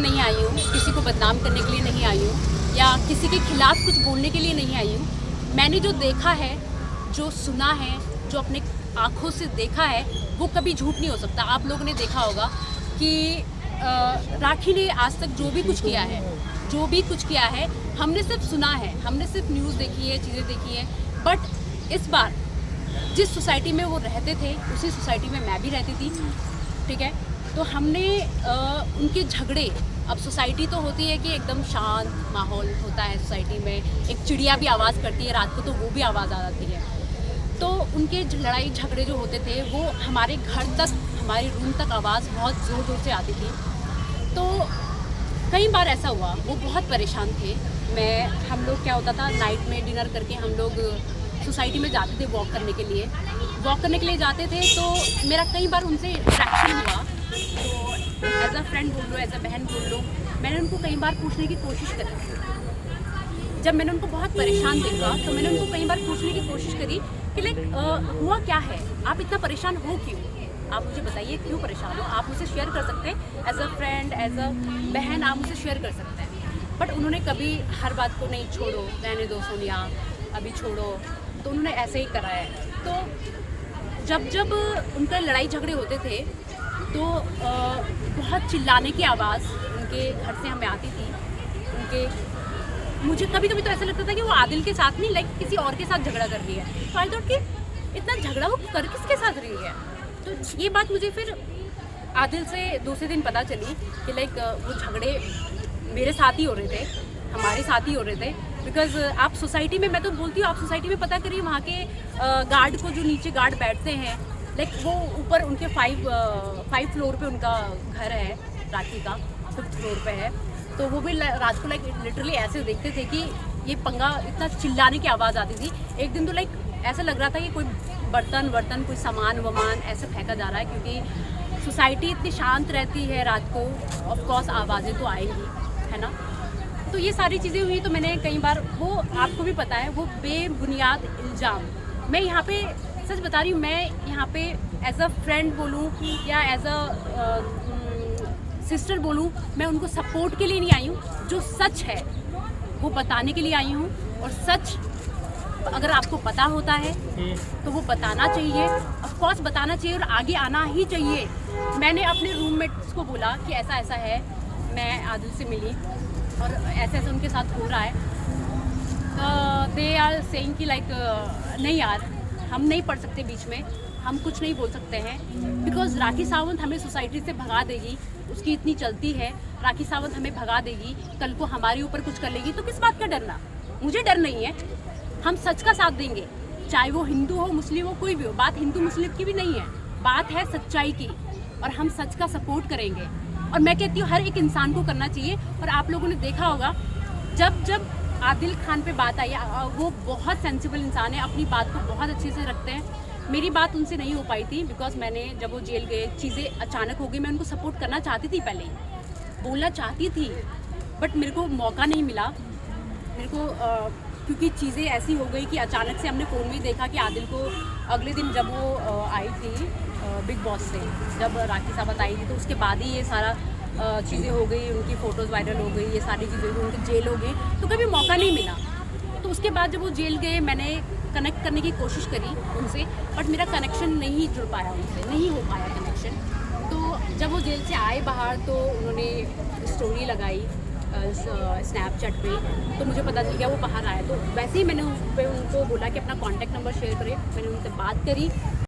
नहीं आई हूँ, किसी को बदनाम करने के लिए नहीं आई हूँ या किसी के खिलाफ कुछ बोलने के लिए नहीं आई हूँ। मैंने जो देखा है, जो सुना है, जो अपने आँखों से देखा है, वो कभी झूठ नहीं हो सकता। आप लोगों ने देखा होगा कि राखी ने आज तक जो भी कुछ किया है, हमने सिर्फ सुना है, हमने सिर्फ न्यूज़ देखी है, चीज़ें देखी है। बट इस बार जिस सोसाइटी में वो रहते थे, उसी सोसाइटी में मैं भी रहती थी, ठीक है। तो हमने उनके झगड़े, अब सोसाइटी तो होती है कि एकदम शांत माहौल होता है सोसाइटी में, एक चिड़िया भी आवाज़ करती है रात को तो वो भी आवाज़ आ जाती है। तो उनके लड़ाई झगड़े जो होते थे वो हमारे घर तक, हमारे रूम तक आवाज़ बहुत ज़ोर ज़ोर से आती थी। तो कई बार ऐसा हुआ, वो बहुत परेशान थे। हम लोग क्या होता था, नाइट में डिनर करके हम लोग सोसाइटी में जाते थे वॉक करने के लिए जाते थे। तो मेरा कई बार उनसे इंटरेक्शन हुआ, तो एज अ फ्रेंड बोल लो, एज अ बहन बोल लो, मैंने उनको कई बार पूछने की कोशिश करी। जब मैंने उनको बहुत परेशान देखा तो मैंने उनको कई बार पूछने की कोशिश करी कि हुआ क्या है, आप इतना परेशान हो क्यों, आप मुझे बताइए क्यों परेशान हो। आप मुझसे शेयर कर सकते हैं, as a friend, as a बहन आप मुझसे शेयर कर सकते हैं। बट उन्होंने कभी हर बात को नहीं, छोड़ो रहने दो सोनिया, अभी छोड़ो, तो उन्होंने ऐसे ही करा है। तो जब उनका लड़ाई झगड़े होते थे तो बहुत चिल्लाने की आवाज़ उनके घर से हमें आती थी। मुझे कभी कभी तो ऐसा लगता था कि वो आदिल के साथ नहीं, लाइक किसी और के साथ झगड़ा कर रही है। तो आई थॉट कि इतना झगड़ा वो कर किसके साथ रही है। तो ये बात मुझे फिर आदिल से दूसरे दिन पता चली कि लाइक वो झगड़े मेरे साथ ही हो रहे थे, हमारे साथ ही हो रहे थे। बिकॉज आप सोसाइटी में, मैं तो बोलती हूँ, आप सोसाइटी में पता करिए वहाँ के गार्ड को, जो नीचे गार्ड बैठते हैं, लाइक वो ऊपर उनके 5 फ्लोर पे उनका घर है, राखी का 5th फ्लोर पे है। तो वो भी रात को लाइक लिटरली ऐसे देखते थे कि ये पंगा, इतना चिल्लाने की आवाज़ आती थी। एक दिन तो लाइक ऐसा लग रहा था कि कोई बर्तन कोई सामान वमान ऐसे फेंका जा रहा है, क्योंकि सोसाइटी इतनी शांत रहती है रात को, ऑफकोर्स आवाज़ें तो आएंगी, है ना। तो ये सारी चीज़ें हुई। तो मैंने कई बार, वो आपको भी पता है, वो बेबुनियाद इल्ज़ाम, मैं यहाँ पे सच बता रही हूँ, मैं यहाँ पे एज अ फ्रेंड बोलूँ या एज अ सिस्टर बोलूँ, मैं उनको सपोर्ट के लिए नहीं आई हूँ। जो सच है वो बताने के लिए आई हूँ, और सच अगर आपको पता होता है तो वो बताना चाहिए, ऑफ कोर्स बताना चाहिए, और आगे आना ही चाहिए। मैंने अपने रूममेट्स को बोला कि ऐसा ऐसा है, मैं आदिल से मिली और ऐसे ऐसे उनके साथ हो रहा है। दे आर सेइंग कि लाइक नहीं यार, हम नहीं पढ़ सकते बीच में, हम कुछ नहीं बोल सकते हैं, बिकॉज राखी सावंत हमें सोसाइटी से भगा देगी, उसकी इतनी चलती है। राखी सावंत हमें भगा देगी, कल को हमारे ऊपर कुछ कर लेगी, तो किस बात का डरना। मुझे डर नहीं है, हम सच का साथ देंगे, चाहे वो हिंदू हो, मुस्लिम हो, कोई भी हो। बात हिंदू मुस्लिम की भी नहीं है, बात है सच्चाई की, और हम सच का सपोर्ट करेंगे। और मैं कहती हूँ हर एक इंसान को करना चाहिए। और आप लोगों ने देखा होगा, जब आदिल खान पे बात आई, वो बहुत सेंसिबल इंसान है, अपनी बात को बहुत अच्छे से रखते हैं। मेरी बात उनसे नहीं हो पाई थी, बिकॉज मैंने, जब वो जेल गए, चीज़ें अचानक हो गई। मैं उनको सपोर्ट करना चाहती थी, पहले बोलना चाहती थी, बट मेरे को मौका नहीं मिला। मेरे को क्योंकि चीज़ें ऐसी हो गई कि अचानक से हमने फ़ोन में ही देखा कि आदिल को अगले दिन, जब वो आई थी बिग बॉस से, जब राखी सावंत आई थी, तो उसके बाद ही ये सारा चीज़ें हो गई, उनकी फ़ोटोज़ वायरल हो गई, ये सारी चीज़ें हुई, उनकी जेल हो गई, तो कभी मौका नहीं मिला। तो उसके बाद जब वो जेल गए, मैंने कनेक्ट करने की कोशिश करी उनसे, बट मेरा कनेक्शन नहीं जुड़ पाया उनसे, नहीं हो पाया कनेक्शन। तो जब वो जेल से आए बाहर, तो उन्होंने स्टोरी लगाई स्नैपचैट पे, तो मुझे पता चल गया वो बाहर आया। तो वैसे ही मैंने उनको बोला कि अपना कॉन्टैक्ट नंबर शेयर करें। मैंने उनसे बात करी,